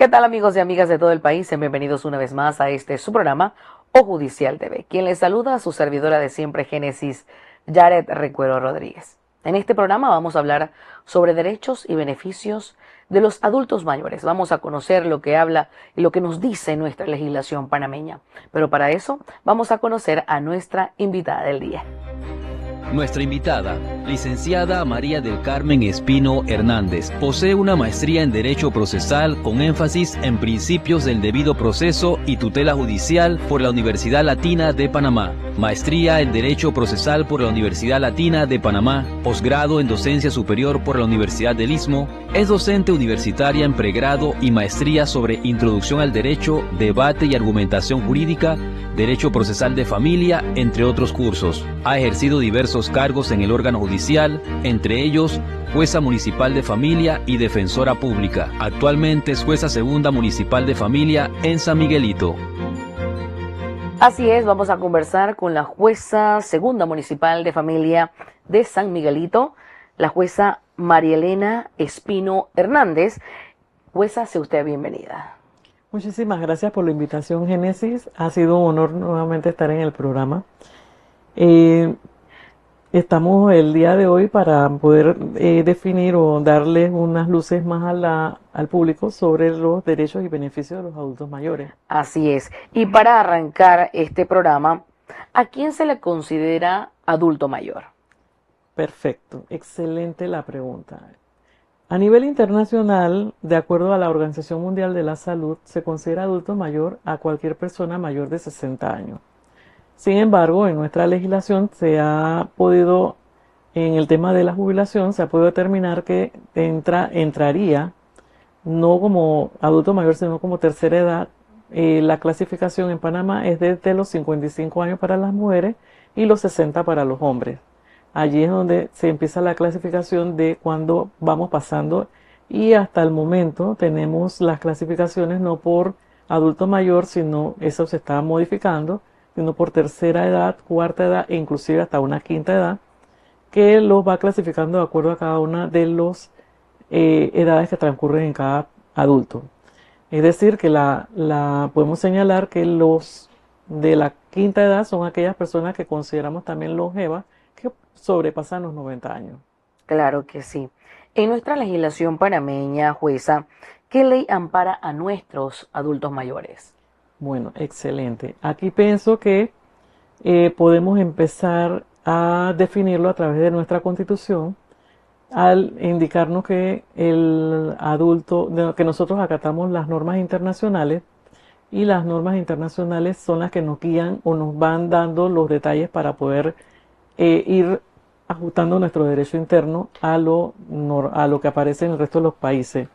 ¿Qué tal, amigos y amigas de todo el país? Sean bienvenidos una vez más a su programa O Judicial TV. Quien les saluda a su servidora de siempre, Génesis Yaret Recuero Rodríguez. En este programa vamos a hablar sobre derechos y beneficios de los adultos mayores. Vamos a conocer lo que habla y lo que nos dice nuestra legislación panameña. Pero para eso vamos a conocer a nuestra invitada del día. Nuestra invitada, licenciada María del Carmen Espino Hernández, posee una maestría en Derecho Procesal con énfasis en principios del debido proceso y tutela judicial por la Universidad Latina de Panamá, maestría en Derecho Procesal por la Universidad Latina de Panamá, posgrado en Docencia Superior por la Universidad del Istmo, es docente universitaria en pregrado y maestría sobre Introducción al Derecho, Debate y Argumentación Jurídica, Derecho Procesal de Familia, entre otros cursos. Ha ejercido diversos cargos en el órgano judicial, entre ellos jueza municipal de familia y defensora pública. Actualmente es jueza segunda municipal de familia en San Miguelito. Así es, vamos a conversar con la jueza segunda municipal de familia de San Miguelito, la jueza María Elena Espino Hernández. Jueza, sea usted bienvenida. Muchísimas gracias por la invitación, Génesis. Ha sido un honor nuevamente estar en el programa. Estamos el día de hoy para poder definir o darles unas luces más al público sobre los derechos y beneficios de los adultos mayores. Así es. Y para arrancar este programa, ¿a quién se le considera adulto mayor? Perfecto, excelente la pregunta. A nivel internacional, de acuerdo a la Organización Mundial de la Salud, se considera adulto mayor a cualquier persona mayor de 60 años. Sin embargo, en nuestra legislación se ha podido, en el tema de la jubilación, se ha podido determinar que entraría no como adulto mayor, sino como tercera edad. La clasificación en Panamá es desde los 55 años para las mujeres y los 60 para los hombres. Allí es donde se empieza la clasificación de cuando vamos pasando, y hasta el momento tenemos las clasificaciones no por adulto mayor, sino eso se está modificando, sino por tercera edad, cuarta edad e inclusive hasta una quinta edad, que los va clasificando de acuerdo a cada una de las edades que transcurren en cada adulto. Es decir, que podemos señalar que los de la quinta edad son aquellas personas que consideramos también longevas, que sobrepasan los 90 años. Claro que sí. En nuestra legislación panameña, jueza, ¿qué ley ampara a nuestros adultos mayores? Bueno, excelente. Aquí pienso que podemos empezar a definirlo a través de nuestra Constitución, al indicarnos que el adulto, que nosotros acatamos las normas internacionales, y las normas internacionales son las que nos guían o nos van dando los detalles para poder ir ajustando nuestro derecho interno a lo que aparece en el resto de los países.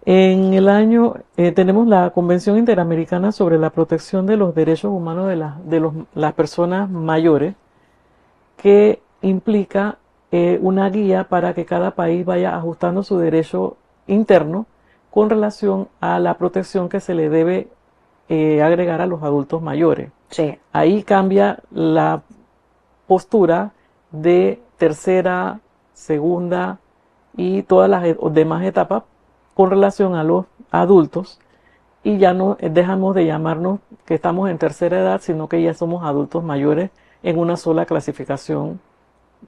En el año tenemos la Convención Interamericana sobre la Protección de los Derechos Humanos de las personas mayores, que implica una guía para que cada país vaya ajustando su derecho interno con relación a la protección que se le debe agregar a los adultos mayores. Sí. Ahí cambia la postura de tercera, segunda y todas las demás etapas con relación a los adultos, y ya no dejamos de llamarnos que estamos en tercera edad, sino que ya somos adultos mayores en una sola clasificación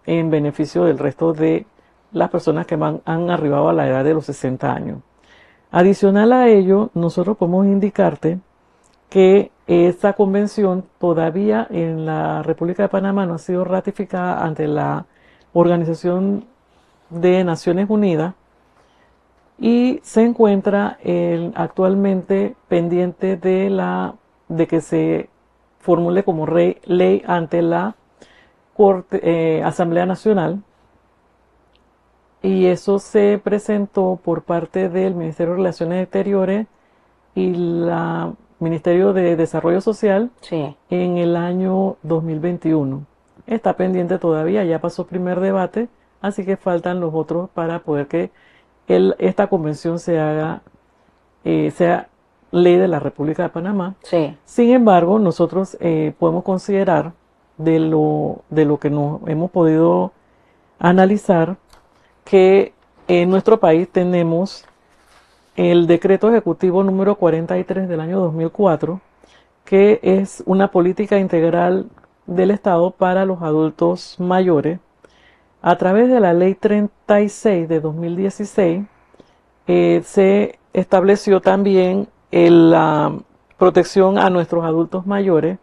en beneficio del resto de las personas que han arribado a la edad de los 60 años. Adicional a ello, nosotros podemos indicarte que esta convención todavía en la República de Panamá no ha sido ratificada ante la Organización de Naciones Unidas, y se encuentra actualmente pendiente de que se formule como ley ante la Asamblea Nacional, y eso se presentó por parte del Ministerio de Relaciones Exteriores y la Ministerio de Desarrollo Social, Sí. en el año 2021. Está pendiente todavía, ya pasó primer debate, así que faltan los otros para poder que esta convención sea ley de la República de Panamá. Sí. Sin embargo, nosotros podemos considerar de lo que nos hemos podido analizar, que en nuestro país tenemos el decreto ejecutivo número 43 del año 2004, que es una política integral del Estado para los adultos mayores. A través de la ley 36 de 2016 se estableció también la protección a nuestros adultos mayores.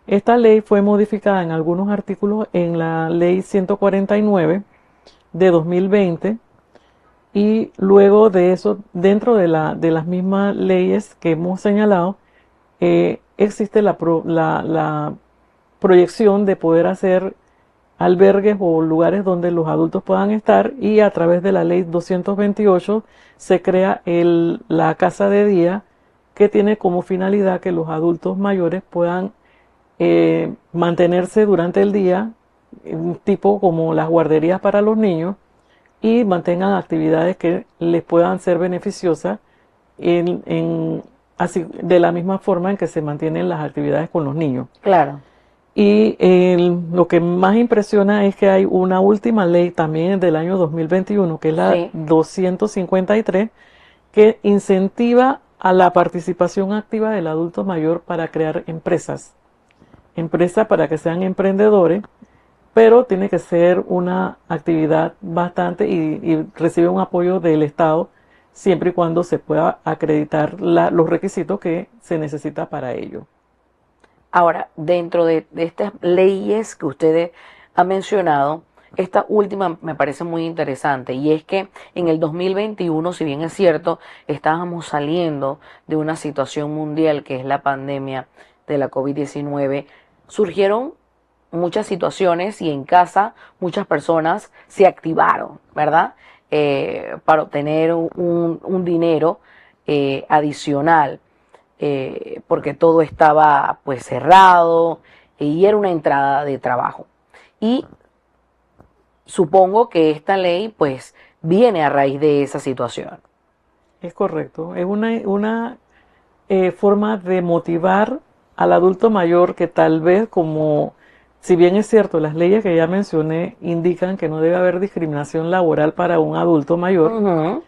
Esta ley fue modificada en algunos artículos en la ley 149 de 2020 y luego de eso, dentro de las mismas leyes que hemos señalado, existe la proyección de poder hacer albergues o lugares donde los adultos puedan estar, y a través de la ley 228 se crea la casa de día, que tiene como finalidad que los adultos mayores puedan mantenerse durante el día, tipo como las guarderías para los niños, y mantengan actividades que les puedan ser beneficiosas así, de la misma forma en que se mantienen las actividades con los niños. Claro. Y lo que más impresiona es que hay una última ley también del año 2021, que es la Sí. 253, que incentiva a la participación activa del adulto mayor para crear empresas para que sean emprendedores, pero tiene que ser una actividad bastante y recibe un apoyo del Estado siempre y cuando se pueda acreditar los requisitos que se necesita para ello. Ahora, dentro de estas leyes que ustedes han mencionado, esta última me parece muy interesante, y es que en el 2021, si bien es cierto, estábamos saliendo de una situación mundial que es la pandemia de la COVID-19, surgieron muchas situaciones y en casa muchas personas se activaron, ¿verdad? Para obtener un dinero adicional, porque todo estaba pues cerrado y era una entrada de trabajo. Y supongo que esta ley pues viene a raíz de esa situación. Es correcto. Es una forma de motivar al adulto mayor que tal vez, como, si bien es cierto, las leyes que ya mencioné indican que no debe haber discriminación laboral para un adulto mayor,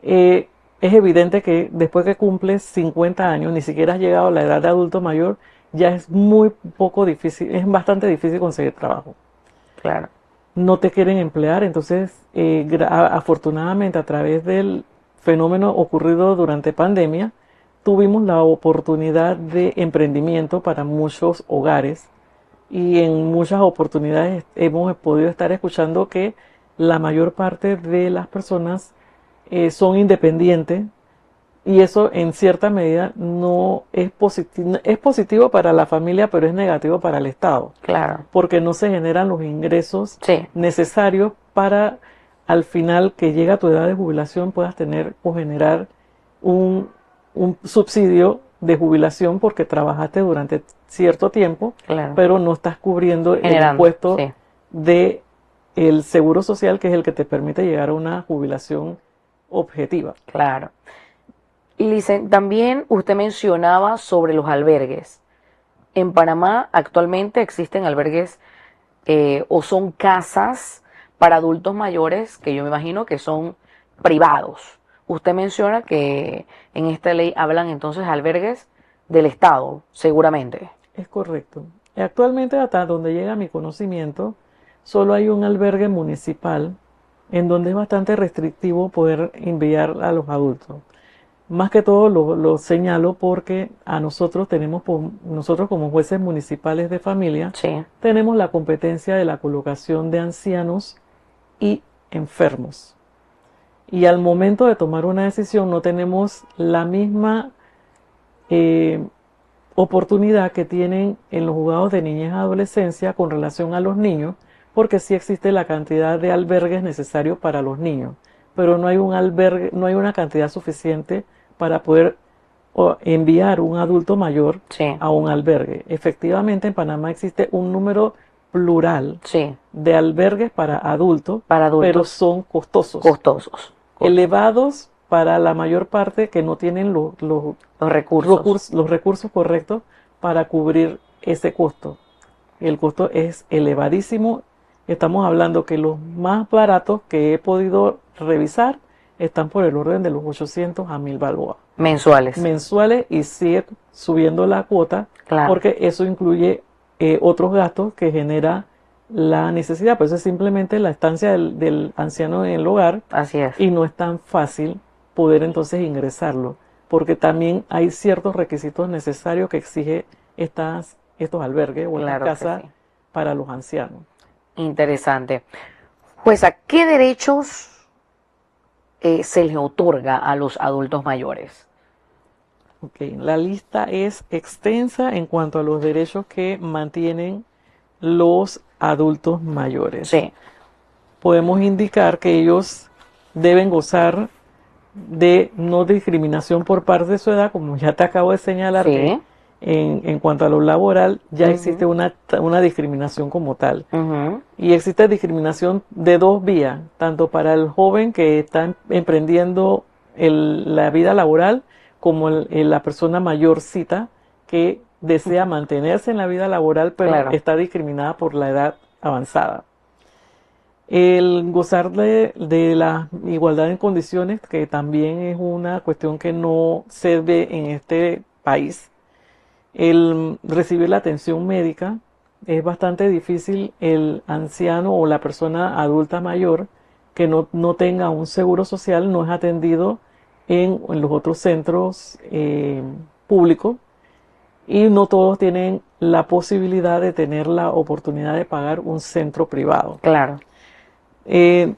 es evidente que después que cumples 50 años, ni siquiera has llegado a la edad de adulto mayor, ya es muy poco difícil, es bastante difícil conseguir trabajo. Claro. No te quieren emplear, entonces afortunadamente a través del fenómeno ocurrido durante pandemia, tuvimos la oportunidad de emprendimiento para muchos hogares, y en muchas oportunidades hemos podido estar escuchando que la mayor parte de las personas son independientes, y eso en cierta medida no es positivo, es positivo para la familia, pero es negativo para el Estado, Claro. porque no se generan los ingresos Sí. necesarios para al final que llega tu edad de jubilación puedas tener o generar un subsidio de jubilación porque trabajaste durante cierto tiempo, Claro. pero no estás cubriendo el Generando, impuesto sí. de el seguro social, que es el que te permite llegar a una jubilación objetiva. Claro. Licen, también usted mencionaba sobre los albergues. En Panamá actualmente existen albergues o son casas para adultos mayores que yo me imagino que son privados. Usted menciona que en esta ley hablan entonces albergues del Estado, seguramente. Es correcto. Actualmente, hasta donde llega mi conocimiento, solo hay un albergue municipal en donde es bastante restrictivo poder enviar a los adultos. Más que todo lo señalo porque a nosotros nosotros como jueces municipales de familia, Sí. tenemos la competencia de la colocación de ancianos y enfermos. Y al momento de tomar una decisión no tenemos la misma oportunidad que tienen en los juzgados de niñez y adolescencia con relación a los niños, porque sí existe la cantidad de albergues necesarios para los niños, pero no hay un albergue, no hay una cantidad suficiente para poder enviar un adulto mayor Sí. a un albergue. Efectivamente, en Panamá existe un número plural Sí. de albergues para adultos, Para pero adultos son costosos, costosos. elevados para la mayor parte que no tienen los Los recursos. recursos correctos para cubrir ese costo. El costo es elevadísimo. Estamos hablando que los más baratos que he podido revisar están por el orden de los 800 a 1000 balboas Mensuales. mensuales y sigue subiendo la cuota Claro. porque eso incluye otros gastos que genera la necesidad. Pues es simplemente la estancia del anciano en el hogar Así es. y no es tan fácil poder entonces ingresarlo porque también hay ciertos requisitos necesarios que exige estos albergues o estas Claro que casas sí. para los ancianos. Interesante. Pues, ¿a qué derechos se les otorga a los adultos mayores? Okay. La lista es extensa en cuanto a los derechos que mantienen los adultos mayores. Sí, Podemos indicar que ellos deben gozar de no discriminación por parte de su edad, como ya te acabo de señalar que sí. en cuanto a lo laboral ya existe Ujú, una discriminación como tal. ujú. Y existe discriminación de dos vías, tanto para el joven que está emprendiendo la vida laboral como la persona mayorcita que desea mantenerse en la vida laboral pero Claro, está discriminada por la edad avanzada. El gozar de la igualdad en condiciones, que también es una cuestión que no se ve en este país. El recibir la atención médica, es bastante difícil el anciano o la persona adulta mayor que no tenga un seguro social, no es atendido en los otros centros públicos y no todos tienen la posibilidad de tener la oportunidad de pagar un centro privado. claro.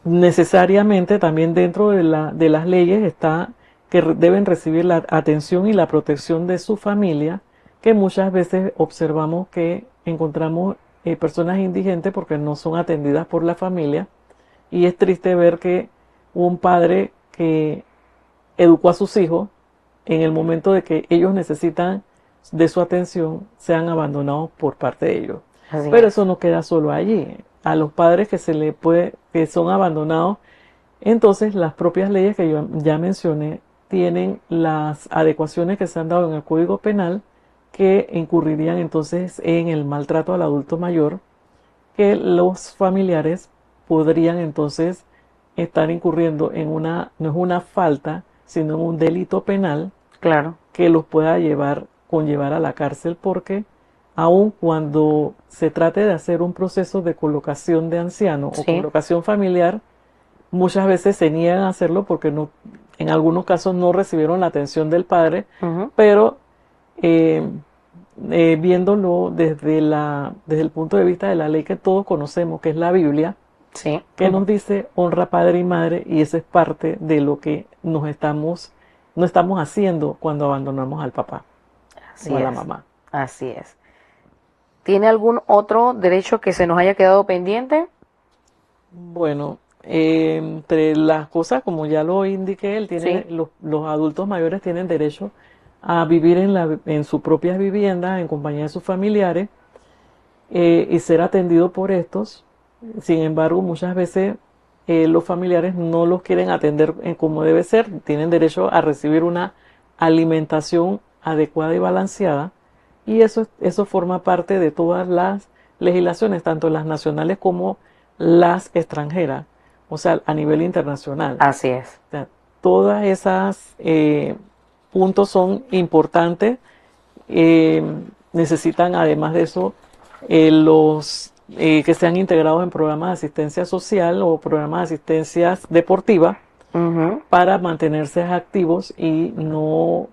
Necesariamente también dentro de las leyes está que deben recibir la atención y la protección de su familia, que muchas veces observamos que encontramos personas indigentes porque no son atendidas por la familia y es triste ver que un padre que educó a sus hijos en el momento de que ellos necesitan de su atención sean abandonados por parte de ellos. Así Pero es. eso no queda solo allí. A los padres que son abandonados, entonces las propias leyes que yo ya mencioné tienen las adecuaciones que se han dado en el Código Penal que incurrirían entonces en el maltrato al adulto mayor, que los familiares podrían entonces estar incurriendo en no es una falta, sino en un delito penal Claro. que los pueda conllevar a la cárcel porque aun cuando se trate de hacer un proceso de colocación de anciano o Sí. colocación familiar, muchas veces se niegan a hacerlo porque en algunos casos no recibieron la atención del padre, Ujú. pero eh, viéndolo desde el punto de vista de la ley que todos conocemos, que es la Biblia, Sí. que nos dice honra padre y madre, y eso es parte de lo que no estamos haciendo cuando abandonamos al papá o Así a la es. mamá. Así es. ¿Tiene algún otro derecho que se nos haya quedado pendiente? Bueno, entre las cosas, como ya lo indiqué, Sí. los adultos mayores tienen derecho a vivir en su propia vivienda en compañía de sus familiares y ser atendido por estos. Sin embargo, muchas veces los familiares no los quieren atender como debe ser. Tienen derecho a recibir una alimentación adecuada y balanceada. Y eso forma parte de todas las legislaciones, tanto las nacionales como las extranjeras, o sea, a nivel internacional. Así es. O sea, todas esas puntos son importantes. eh, Necesitan, además de eso, los que sean integrados en programas de asistencia social o programas de asistencia deportiva Ujú. para mantenerse activos y no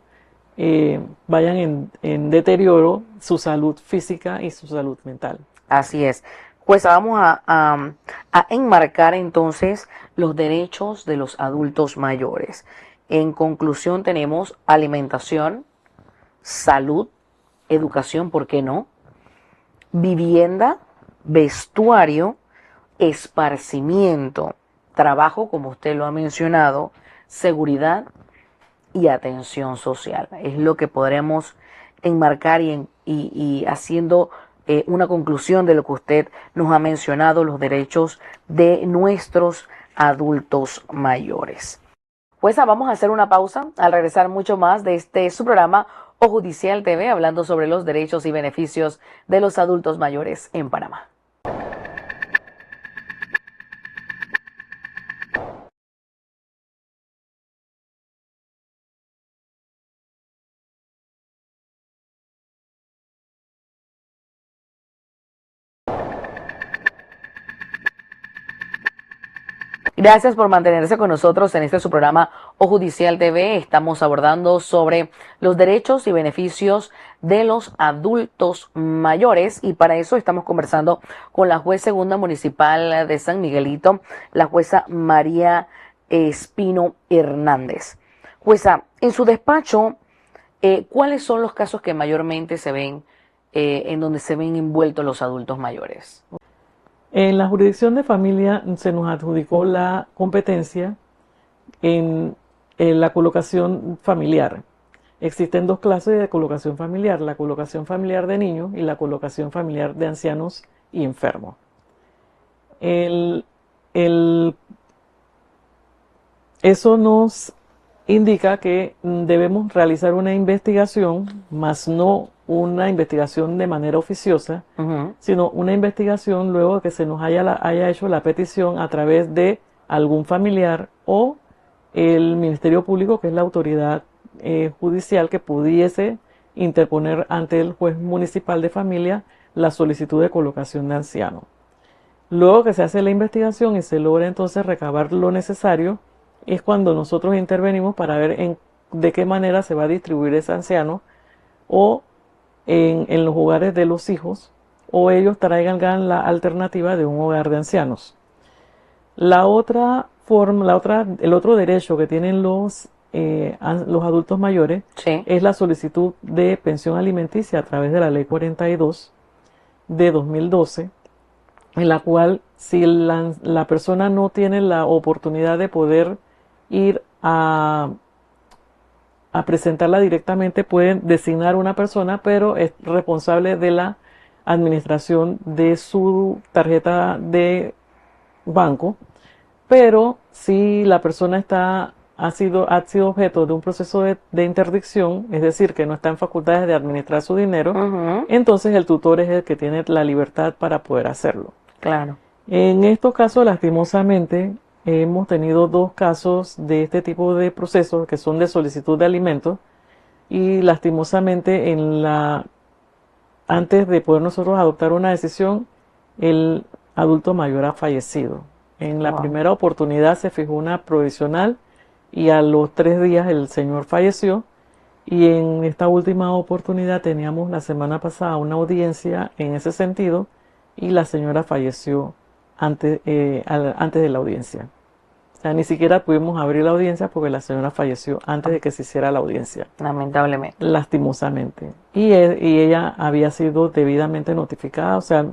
vayan en deterioro su salud física y su salud mental. Así es. Pues vamos a enmarcar entonces los derechos de los adultos mayores. En conclusión tenemos alimentación, salud, educación, ¿por qué no? Vivienda, vestuario, esparcimiento, trabajo, como usted lo ha mencionado, seguridad y atención social. Es lo que podremos enmarcar y haciendo una conclusión de lo que usted nos ha mencionado, los derechos de nuestros adultos mayores. Pues vamos a hacer una pausa al regresar mucho más de su programa O Judicial TV, hablando sobre los derechos y beneficios de los adultos mayores en Panamá. Gracias por mantenerse con nosotros en este su programa O Judicial TV. Estamos abordando sobre los derechos y beneficios de los adultos mayores y para eso estamos conversando con la juez segunda municipal de San Miguelito, la jueza María Espino Hernández. Jueza, en su despacho, ¿cuáles son los casos que mayormente se ven, en donde se ven envueltos los adultos mayores? En la jurisdicción de familia se nos adjudicó la competencia en la colocación familiar. Existen dos clases de colocación familiar, la colocación familiar de niños y la colocación familiar de ancianos y enfermos. Eso nos indica que debemos realizar una investigación, más no una investigación de manera oficiosa, sino una investigación luego de que se nos haya hecho la petición a través de algún familiar o el Ministerio Público, que es la autoridad judicial que pudiese interponer ante el juez municipal de familia la solicitud de colocación de anciano. Luego que se hace la investigación y se logra entonces recabar lo necesario, es cuando nosotros intervenimos para ver de qué manera se va a distribuir ese anciano o en los hogares de los hijos, o ellos traigan la alternativa de un hogar de ancianos. El otro derecho que tienen los adultos mayores es la solicitud de pensión alimenticia a través de la Ley 42 de 2012, en la cual si la persona no tiene la oportunidad de poder ir a presentarla directamente, pueden designar una persona, pero es responsable de la administración de su tarjeta de banco. Pero si la persona ha sido objeto de un proceso de interdicción, es decir, que no está en facultades de administrar su dinero, entonces el tutor es el que tiene la libertad para poder hacerlo. Claro. En estos casos, lastimosamente, hemos tenido dos casos de este tipo de procesos que son de solicitud de alimentos y lastimosamente antes de poder nosotros adoptar una decisión, el adulto mayor ha fallecido. En la primera oportunidad se fijó una provisional y a los 3 días el señor falleció, y en esta última oportunidad teníamos la semana pasada una audiencia en ese sentido y la señora falleció antes de la audiencia. O sea, ni siquiera pudimos abrir la audiencia porque la señora falleció antes de que se hiciera la audiencia. Lamentablemente. Lastimosamente. Y ella había sido debidamente notificada, o sea,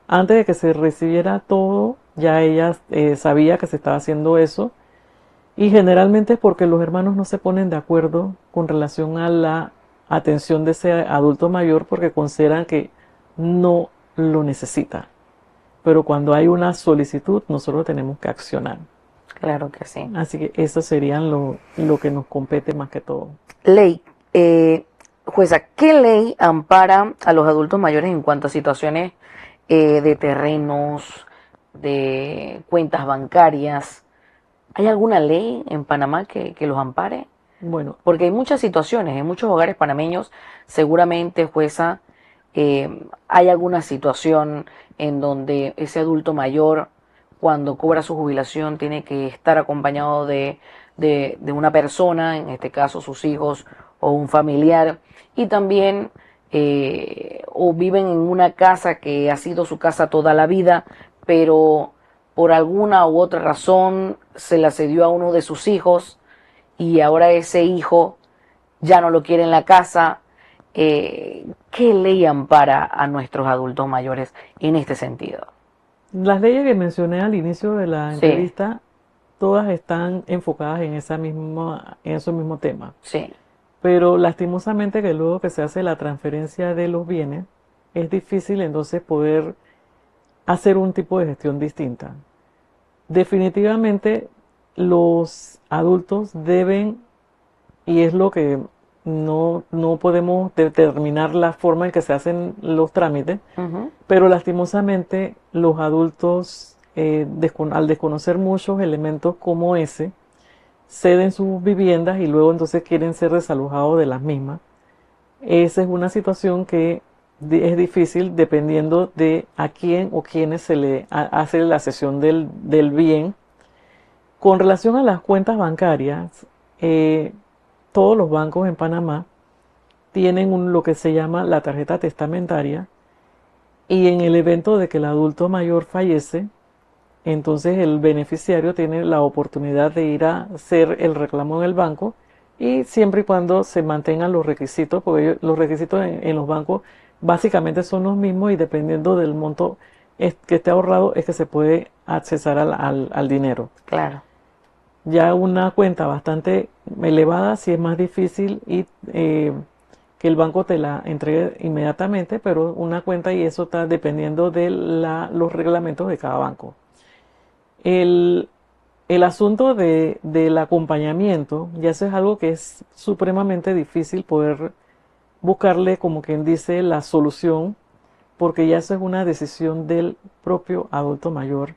antes de que se recibiera todo, ya ella sabía que se estaba haciendo eso. Y generalmente es porque los hermanos no se ponen de acuerdo con relación a la atención de ese adulto mayor porque consideran que no lo necesita. Pero cuando hay una solicitud, nosotros tenemos que accionar. Claro que sí. Así que eso serían lo que nos compete más que todo. Ley, jueza, ¿qué ley ampara a los adultos mayores en cuanto a situaciones de terrenos, de cuentas bancarias? ¿Hay alguna ley en Panamá que los ampare? Bueno, porque hay muchas situaciones, en muchos hogares panameños, seguramente, jueza, hay alguna situación en donde ese adulto mayor, cuando cobra su jubilación, tiene que estar acompañado de una persona, en este caso sus hijos o un familiar, y también o viven en una casa que ha sido su casa toda la vida, pero por alguna u otra razón se la cedió a uno de sus hijos y ahora ese hijo ya no lo quiere en la casa. ¿Qué ley ampara a nuestros adultos mayores en este sentido? Las leyes que mencioné al inicio de la entrevista, todas están enfocadas en esos mismos temas. Sí. Pero lastimosamente que luego que se hace la transferencia de los bienes, es difícil entonces poder hacer un tipo de gestión distinta. Definitivamente los adultos deben, y es lo que no podemos determinar la forma en que se hacen los trámites, pero lastimosamente los adultos, al desconocer muchos elementos como ese, ceden sus viviendas y luego entonces quieren ser desalojados de las mismas. Esa es una situación que es difícil dependiendo de a quién o quiénes se le hace la cesión del bien Con relación a las cuentas bancarias, todos los bancos en Panamá tienen lo que se llama la tarjeta testamentaria, y en el evento de que el adulto mayor fallece, entonces el beneficiario tiene la oportunidad de ir a hacer el reclamo en el banco, y siempre y cuando se mantengan los requisitos, porque los requisitos en los bancos básicamente son los mismos, y dependiendo del monto que esté ahorrado es que se puede accesar al dinero. Claro. Ya una cuenta bastante elevada sí es más difícil, y que el banco te la entregue inmediatamente, pero una cuenta, y eso está dependiendo de los reglamentos de cada banco. El asunto del acompañamiento, ya eso es algo que es supremamente difícil poder buscarle, como quien dice, la solución, porque ya eso es una decisión del propio adulto mayor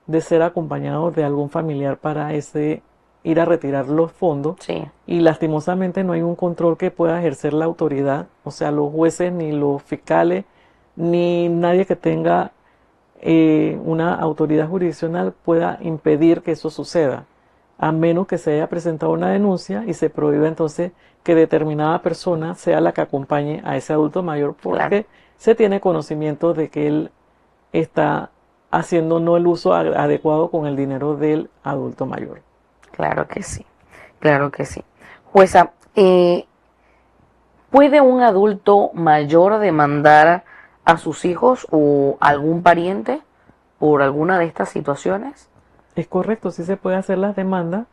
de ser acompañado de algún familiar para ir a retirar los fondos. Sí. Y lastimosamente no hay un control que pueda ejercer la autoridad, o sea, los jueces, ni los fiscales, ni nadie que tenga una autoridad jurisdiccional pueda impedir que eso suceda, a menos que se haya presentado una denuncia y se prohíba entonces que determinada persona sea la que acompañe a ese adulto mayor, porque Claro. se tiene conocimiento de que él está haciendo no el uso adecuado con el dinero del adulto mayor. Claro que sí, claro que sí. Jueza, ¿puede un adulto mayor demandar a sus hijos o algún pariente por alguna de estas situaciones? Es correcto, sí se puede hacer las demandas,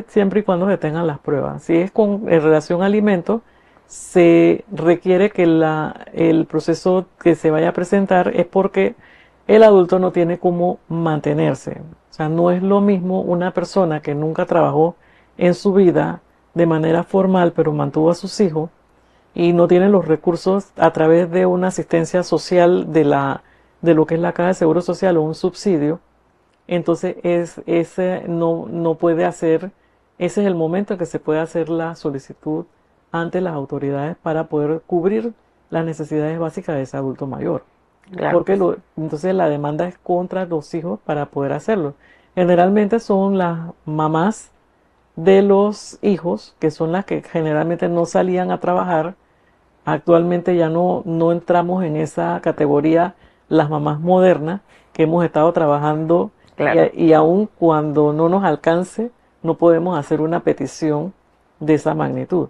siempre y cuando se tengan las pruebas. Si es en relación a alimentos, se requiere que el proceso que se vaya a presentar es porque el adulto no tiene cómo mantenerse. O sea, no es lo mismo una persona que nunca trabajó en su vida de manera formal, pero mantuvo a sus hijos y no tiene los recursos a través de una asistencia social de lo que es la Caja de Seguro Social o un subsidio. Entonces ese no puede hacer, ese es el momento en que se puede hacer la solicitud ante las autoridades para poder cubrir las necesidades básicas de ese adulto mayor. Claro. Porque entonces la demanda es contra los hijos para poder hacerlo. Generalmente son las mamás de los hijos, que son las que generalmente no salían a trabajar. Actualmente ya no entramos en esa categoría, las mamás modernas, que hemos estado trabajando. Claro. Y aun cuando no nos alcance, no podemos hacer una petición de esa magnitud.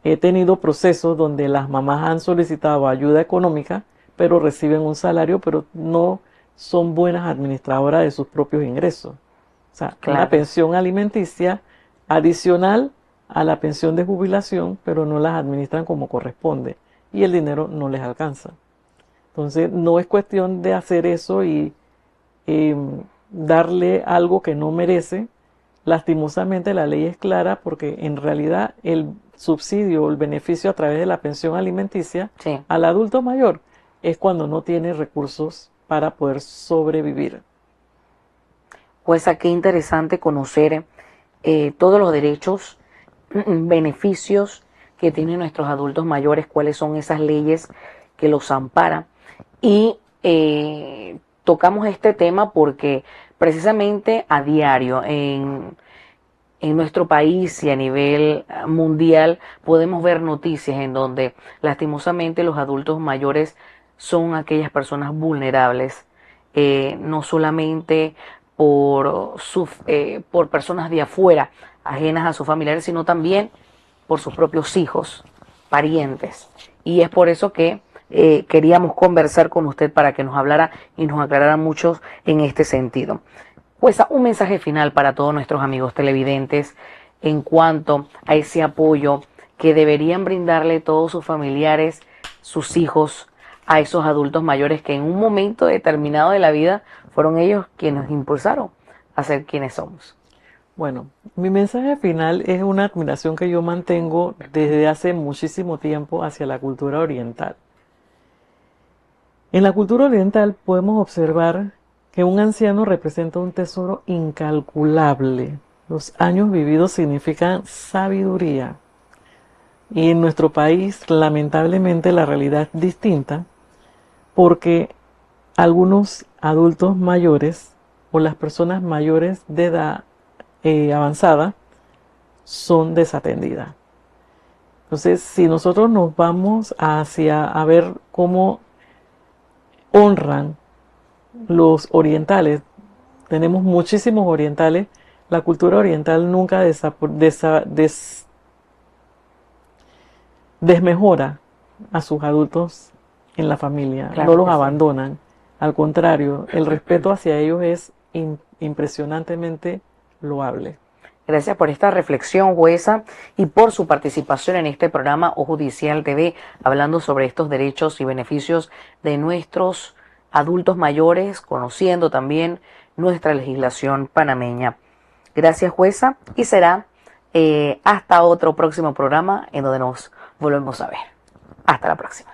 He tenido procesos donde las mamás han solicitado ayuda económica, pero reciben un salario, pero no son buenas administradoras de sus propios ingresos. O sea, Claro. una pensión alimenticia adicional a la pensión de jubilación, pero no las administran como corresponde, y el dinero no les alcanza. Entonces, no es cuestión de hacer eso y darle algo que no merece. Lastimosamente la ley es clara, porque en realidad el subsidio o el beneficio a través de la pensión alimenticia Sí. al adulto mayor es cuando no tiene recursos para poder sobrevivir. Jueza, qué interesante conocer todos los derechos, beneficios que tienen nuestros adultos mayores, cuáles son esas leyes que los amparan. Y tocamos este tema porque precisamente a diario en nuestro país y a nivel mundial podemos ver noticias en donde lastimosamente los adultos mayores son aquellas personas vulnerables, no solamente por personas de afuera, ajenas a sus familiares, sino también por sus propios hijos, parientes. Y es por eso que queríamos conversar con usted para que nos hablara y nos aclarara mucho en este sentido. Pues un mensaje final para todos nuestros amigos televidentes en cuanto a ese apoyo que deberían brindarle todos sus familiares, sus hijos, a esos adultos mayores que en un momento determinado de la vida fueron ellos quienes nos impulsaron a ser quienes somos. Bueno, mi mensaje final es una admiración que yo mantengo desde hace muchísimo tiempo hacia la cultura oriental. En la cultura oriental podemos observar que un anciano representa un tesoro incalculable. Los años vividos significan sabiduría. Y en nuestro país, lamentablemente, la realidad es distinta, porque algunos adultos mayores o las personas mayores de edad avanzada son desatendidas. Entonces, si nosotros nos vamos hacia a ver cómo honran los orientales, tenemos muchísimos orientales, la cultura oriental nunca desmejora a sus adultos en la familia, Claro no los que sí. abandonan, al contrario, el respeto hacia ellos es impresionantemente loable. Gracias por esta reflexión, jueza, y por su participación en este programa O Judicial TV, hablando sobre estos derechos y beneficios de nuestros adultos mayores, conociendo también nuestra legislación panameña. Gracias, jueza, y será hasta otro próximo programa en donde nos volvemos a ver. Hasta la próxima.